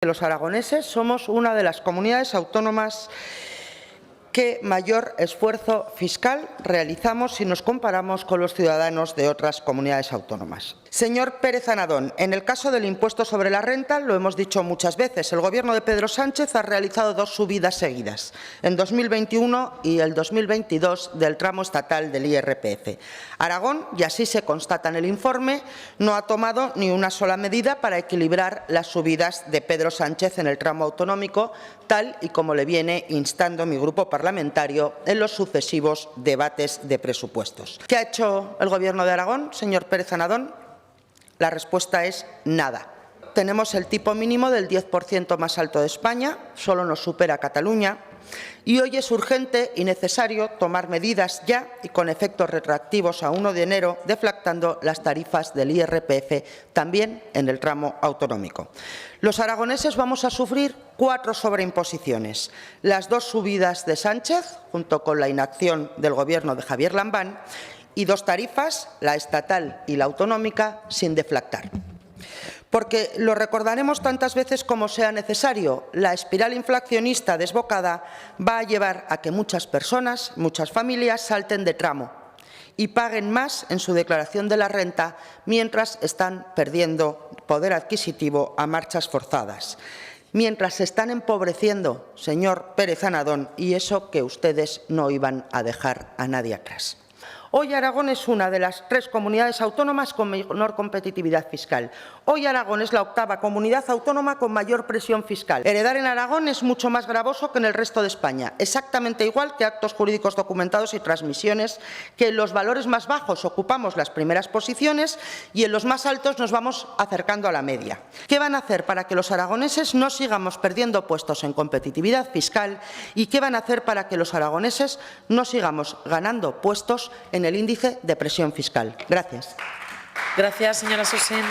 Los aragoneses somos una de las comunidades autónomas que mayor esfuerzo fiscal realizamos si nos comparamos con los ciudadanos de otras comunidades autónomas. Señor Pérez Anadón, en el caso del impuesto sobre la renta, lo hemos dicho muchas veces, el Gobierno de Pedro Sánchez ha realizado 2 subidas seguidas, en 2021 y el 2022, del tramo estatal del IRPF. Aragón, y así se constata en el informe, no ha tomado ni una sola medida para equilibrar las subidas de Pedro Sánchez en el tramo autonómico, tal y como le viene instando mi grupo parlamentario en los sucesivos debates de presupuestos. ¿Qué ha hecho el Gobierno de Aragón, señor Pérez Anadón? La respuesta es nada. Tenemos el tipo mínimo del 10% más alto de España, solo nos supera Cataluña, y hoy es urgente y necesario tomar medidas ya y con efectos retroactivos a 1 de enero, deflactando las tarifas del IRPF también en el tramo autonómico. Los aragoneses vamos a sufrir 4 sobreimposiciones, las 2 subidas de Sánchez, junto con la inacción del Gobierno de Javier Lambán, y 2 tarifas, la estatal y la autonómica, sin deflactar. Porque lo recordaremos tantas veces como sea necesario, la espiral inflacionista desbocada va a llevar a que muchas personas, muchas familias salten de tramo y paguen más en su declaración de la renta mientras están perdiendo poder adquisitivo a marchas forzadas. Mientras se están empobreciendo, señor Pérez Anadón, y eso que ustedes no iban a dejar a nadie atrás. Hoy Aragón es una de las 3 comunidades autónomas con menor competitividad fiscal. Hoy Aragón es la 8ª comunidad autónoma con mayor presión fiscal. Heredar en Aragón es mucho más gravoso que en el resto de España, exactamente igual que actos jurídicos documentados y transmisiones, que en los valores más bajos ocupamos las primeras posiciones y en los más altos nos vamos acercando a la media. ¿Qué van a hacer para que los aragoneses no sigamos perdiendo puestos en competitividad fiscal y qué van a hacer para que los aragoneses no sigamos ganando puestos en el índice de presión fiscal? Gracias. Gracias, señora Sosén.